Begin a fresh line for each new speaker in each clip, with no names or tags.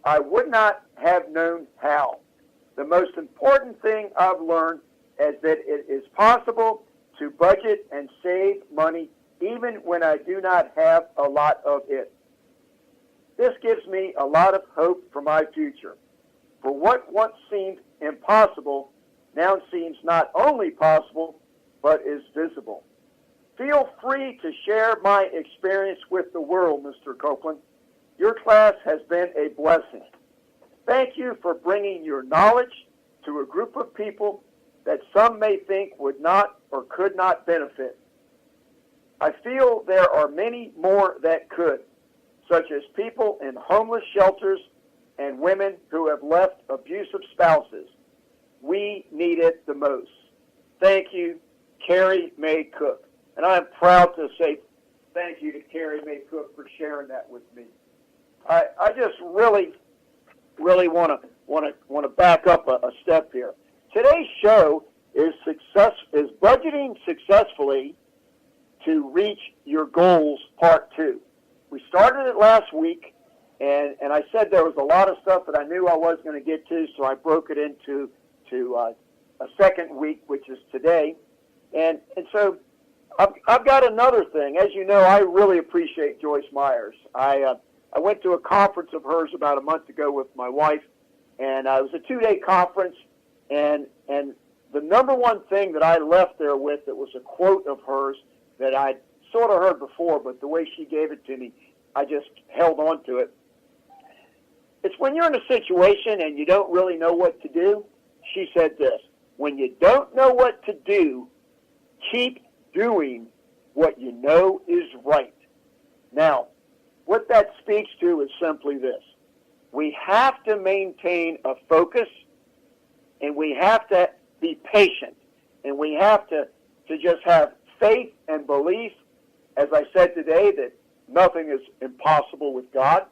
I would not have known how. The most important thing I've learned is that it is possible to budget and save money even when I do not have a lot of it. This gives me a lot of hope for my future. For what once seemed impossible now seems not only possible, but is visible. Feel free to share my experience with the world, Mr. Copeland. Your class has been a blessing. Thank you for bringing your knowledge to a group of people that some may think would not or could not benefit. I feel there are many more that could, such as people in homeless shelters and women who have left abusive spouses. We need it the most. Thank you, Carrie Mae Cook. And I am proud to say thank you to Carrie Mae Cook for sharing that with me. I just really want to back up a step here. Today's show is budgeting successfully to reach your goals, part 2. We started it last week, and I said there was a lot of stuff that I knew I was going to get to, so I broke it into a second week, which is today. And so I've got another thing. As you know, I really appreciate Joyce Myers. I went to a conference of hers about a month ago with my wife, and it was a 2-day conference, and the number one thing that I left there with, it was a quote of hers that I'd sort of heard before, but the way she gave it to me, I just held on to it. It's when you're in a situation and you don't really know what to do. She said this: when you don't know what to do, keep doing what you know is right. Now, what that speaks to is simply this. We have to maintain a focus, and we have to be patient, and we have to just have faith and belief, as I said today, that nothing is impossible with God.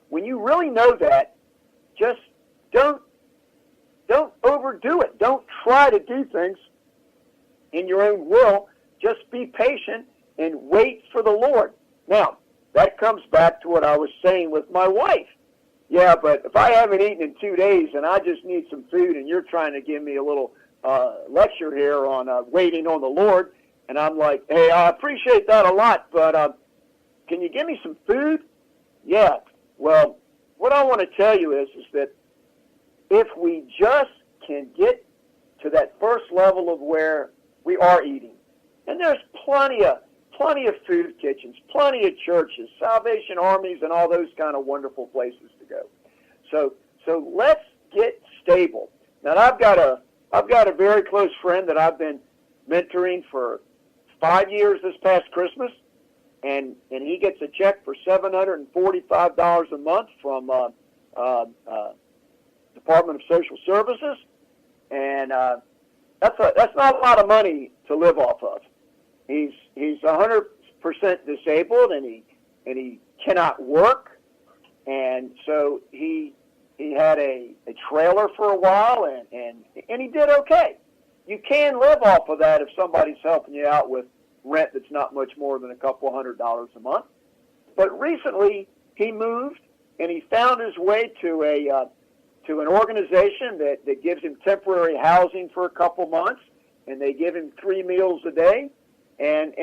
When you really know that, just don't overdo it. Don't try to do things in your own will. Just be patient and wait for the Lord. Now, that comes back to what I was saying with my wife. Yeah, but if I haven't eaten in 2 days and I just need some food and you're trying to give me a little lecture here on waiting on the Lord, and I'm like, hey, I appreciate that a lot, but can you give me some food? Yeah. Well, what I want to tell you is that if we just can get to that first level of where we are eating, and there's plenty of food kitchens, plenty of churches, Salvation Armies, and all those kind of wonderful places to go. So let's get stable. Now, I've got a very close friend that I've been mentoring for 5 years this past Christmas, and he gets a check for $745 a month from Department of Social Services, and that's not a lot of money to live off of. He's 100% disabled, and he cannot work, and so he had a trailer for a while, and he did okay. You can live off of that if somebody's helping you out with rent that's not much more than a couple $100 a month. But recently he moved, and he found his way to an organization that gives him temporary housing for a couple months, and they give him 3 meals a day, and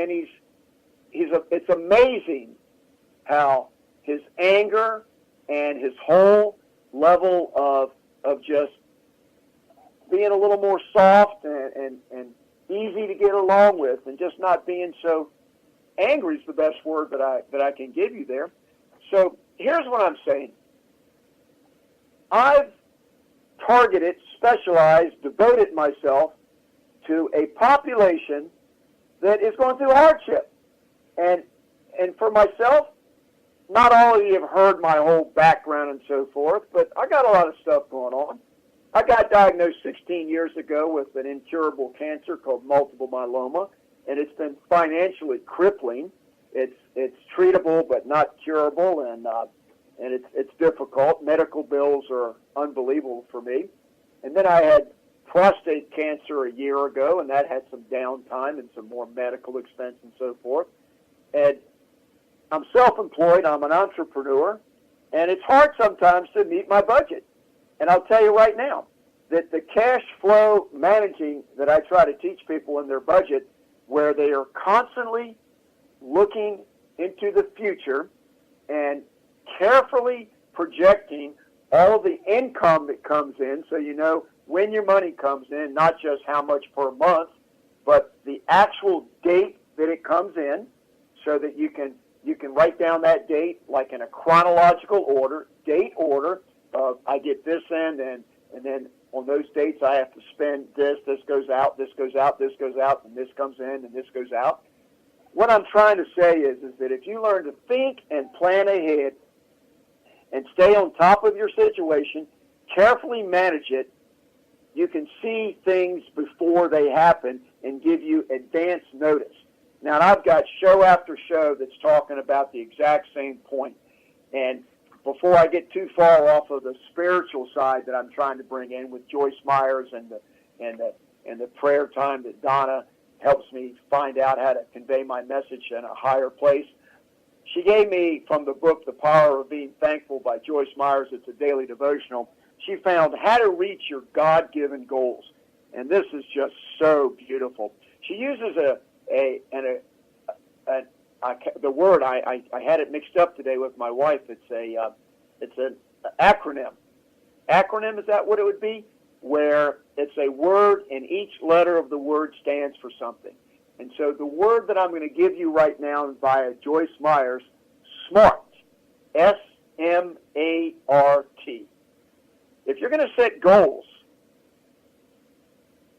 it's amazing how his anger and his whole level of just being a little more soft and easy to get along with, and just not being so angry is the best word that I can give you there. So here's what I'm saying. I've targeted, specialized, devoted myself to a population that is going through hardship. And for myself, not all of you have heard my whole background and so forth, but I got a lot of stuff going on. I got diagnosed 16 years ago with an incurable cancer called multiple myeloma, and it's been financially crippling. It's treatable but not curable, and it's difficult. Medical bills are unbelievable for me. And then I had prostate cancer a year ago, and that had some downtime and some more medical expense and so forth. And I'm self-employed. I'm an entrepreneur, And it's hard sometimes to meet my budget. And I'll tell you right now that the cash flow managing that I try to teach people in their budget, where they are constantly looking into the future and carefully projecting all the income that comes in, so you know when your money comes in, not just how much per month, but the actual date that it comes in, so that you can write down that date like in a chronological order, date order of I get this in, and then on those dates I have to spend this goes out, this goes out, this goes out, and this comes in, and this goes out. What I'm trying to say is that if you learn to think and plan ahead and stay on top of your situation, carefully manage it, you can see things before they happen and give you advance notice. Now, I've got show after show that's talking about the exact same point. And before I get too far off of the spiritual side that I'm trying to bring in with Joyce Myers and the prayer time that Donna helps me find out how to convey my message in a higher place, she gave me from the book The Power of Being Thankful by Joyce Myers. It's a daily devotional. She found how to reach your God-given goals. And this is just so beautiful. She uses the word, I had it mixed up today with my wife. It's an acronym. Acronym, is that what it would be? Where it's a word and each letter of the word stands for something. And so the word that I'm going to give you right now via Joyce Myers, SMART, S-M-A-R-T. If you're going to set goals,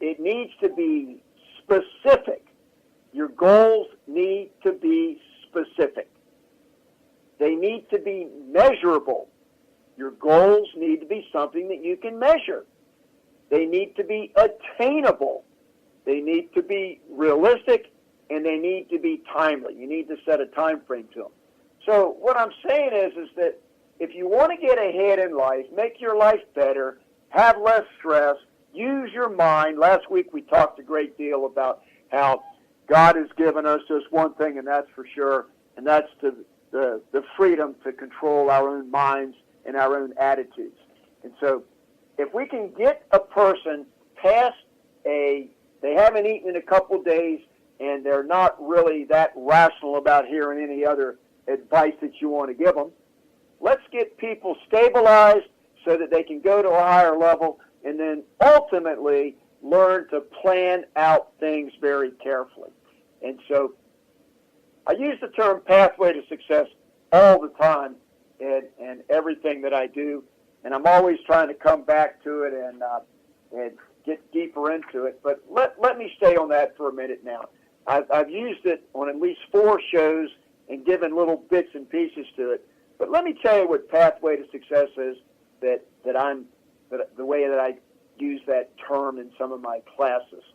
it needs to be specific. Your goals need to be specific. They need to be measurable. Your goals need to be something that you can measure. They need to be attainable. They need to be realistic, and they need to be timely. You need to set a time frame to them. So what I'm saying is that if you want to get ahead in life, make your life better, have less stress, use your mind. Last week we talked a great deal about how God has given us just one thing, and that's for sure, and that's the freedom to control our own minds and our own attitudes. And so if we can get a person past they haven't eaten in a couple days, and they're not really that rational about hearing any other advice that you want to give them, let's get people stabilized so that they can go to a higher level and then ultimately learn to plan out things very carefully. And so I use the term pathway to success all the time in everything that I do, and I'm always trying to come back to it and get deeper into it. But let me stay on that for a minute now. I've used it on at least 4 shows and given little bits and pieces to it. But let me tell you what pathway to success is that the way that I use that term in some of my classes.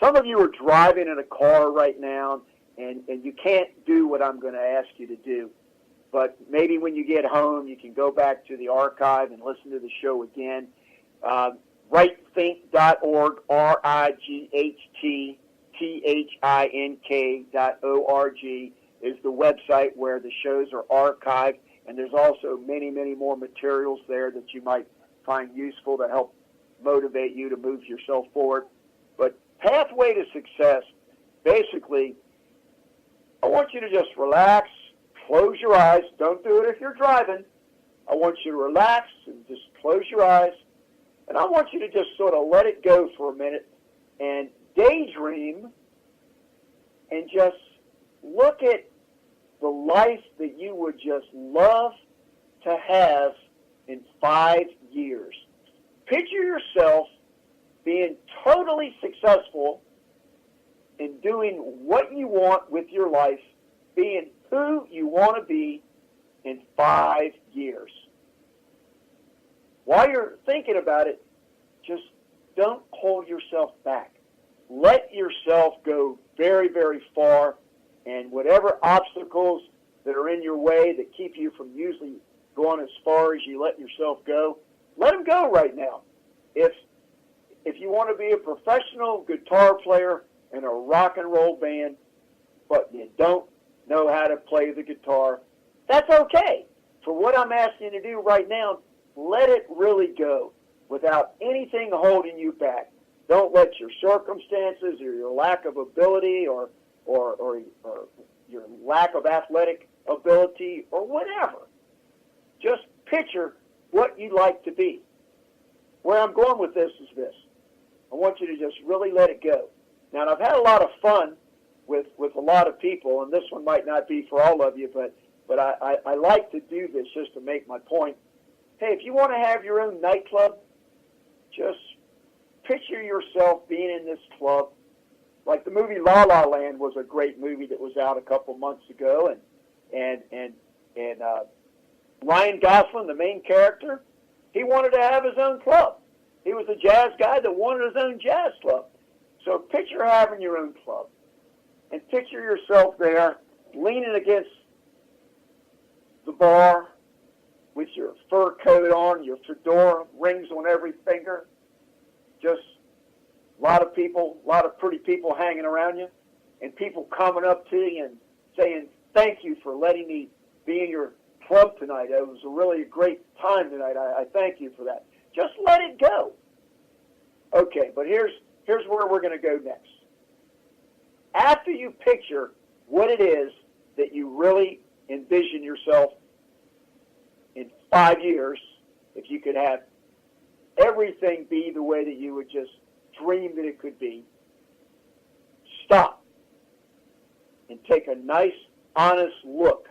Some of you are driving in a car right now, and you can't do what I'm going to ask you to do. But maybe when you get home, you can go back to the archive and listen to the show again. Rightthink.org, RIGHTTHINK.org is the website where the shows are archived, and there's also many, many more materials there that you might find useful to help motivate you to move yourself forward. But pathway to success, basically, I want you to just relax, close your eyes. Don't do it if you're driving. I want you to relax and just close your eyes. And I want you to just sort of let it go for a minute and daydream and just look at the life that you would just love to have in 5 years. Picture yourself being totally successful in doing what you want with your life, being who you want to be in 5 years. While you're thinking about it, just don't hold yourself back. Let yourself go very, very far, and whatever obstacles that are in your way that keep you from usually going as far as you let yourself go, let them go right now. If you want to be a professional guitar player in a rock and roll band, but you don't know how to play the guitar, that's okay. for what I'm asking you to do right now, let it really go without anything holding you back. Don't let your circumstances or your lack of ability or your lack of athletic ability or whatever. Just picture what you'd like to be. Where I'm going with this is this. I want you to just really let it go. Now, I've had a lot of fun with a lot of people, and this one might not be for all of you, but I like to do this just to make my point. Hey, if you want to have your own nightclub, just picture yourself being in this club. Like the movie La La Land was a great movie that was out a couple months ago, and Ryan Gosling, the main character, he wanted to have his own club. He was a jazz guy that wanted his own jazz club. So picture having your own club, and picture yourself there leaning against the bar with your fur coat on, your fedora, rings on every finger, just a lot of people, a lot of pretty people hanging around you, and people coming up to you and saying, thank you for letting me be in your club tonight. It was a really great time tonight. I thank you for that. Just let it go. Okay, but here's where we're going to go next. After you picture what it is that you really envision yourself in 5 years, if you could have everything be the way that you would just dream that it could be, stop and take a nice, honest look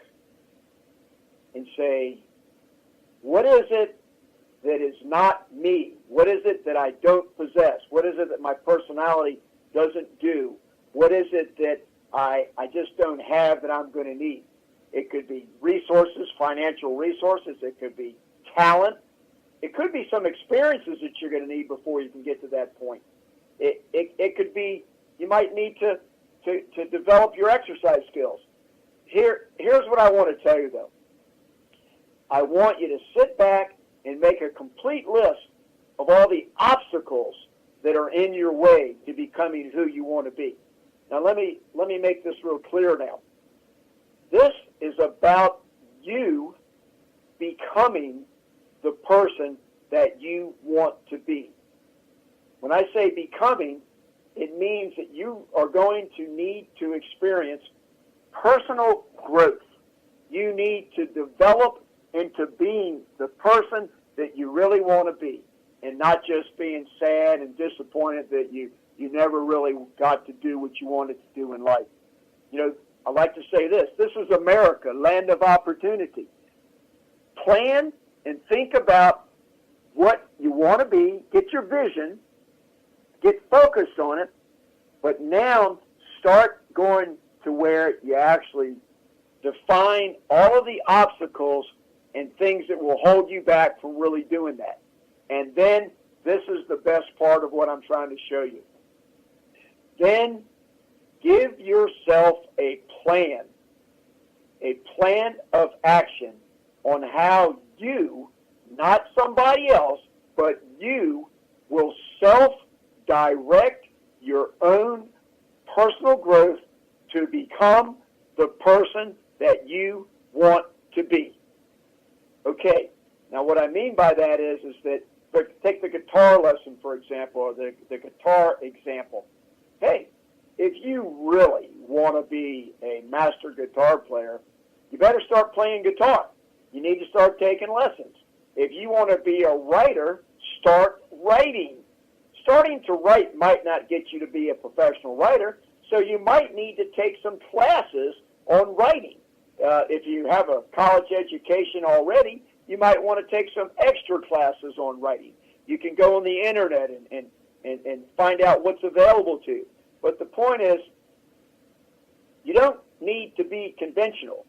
and say, what is it that is not me? What is it that I don't possess? What is it that my personality doesn't do? What is it that I just don't have that I'm going to need? It could be resources, financial resources. It could be talent. It could be some experiences that you're going to need before you can get to that point. It could be you might need to develop your exercise skills. Here's what I want to tell you, though. I want you to sit back and make a complete list of all the obstacles that are in your way to becoming who you want to be. Now, let me make this real clear now. This is about you becoming the person that you want to be. When I say becoming, it means that you are going to need to experience personal growth. You need to develop into being the person that you really want to be, and not just being sad and disappointed that you never really got to do what you wanted to do in life. You know, I like to say this is America, land of opportunity. Plan and think about what you want to be, get your vision, get focused on it, but now start going to where you actually define all of the obstacles and things that will hold you back from really doing that. And then this is the best part of what I'm trying to show you. Then give yourself a plan of action on how you, not somebody else, but you will self-direct your own personal growth to become the person that you want to be. Okay, now what I mean by that is that, take the guitar lesson, for example, or the guitar example. Hey, if you really want to be a master guitar player, you better start playing guitar. You need to start taking lessons. If you want to be a writer, start writing. Starting to write might not get you to be a professional writer, so you might need to take some classes on writing. If you have a college education already, you might want to take some extra classes on writing. You can go on the internet and find out what's available to you. But the point is, you don't need to be conventional.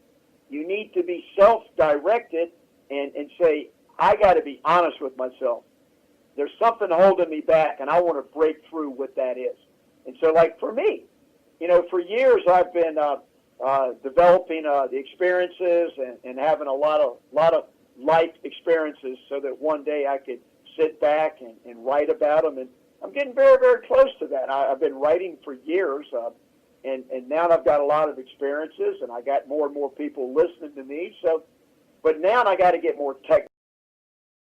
You need to be self-directed and say, I got to be honest with myself. There's something holding me back, and I want to break through what that is. And so, like for me, you know, for years I've been developing the experiences and having a lot of life experiences so that one day I could sit back and write about them. And I'm getting very, very close to that. I've been writing for years, and now I've got a lot of experiences, and I got more and more people listening to me. So But now I got to get more technical.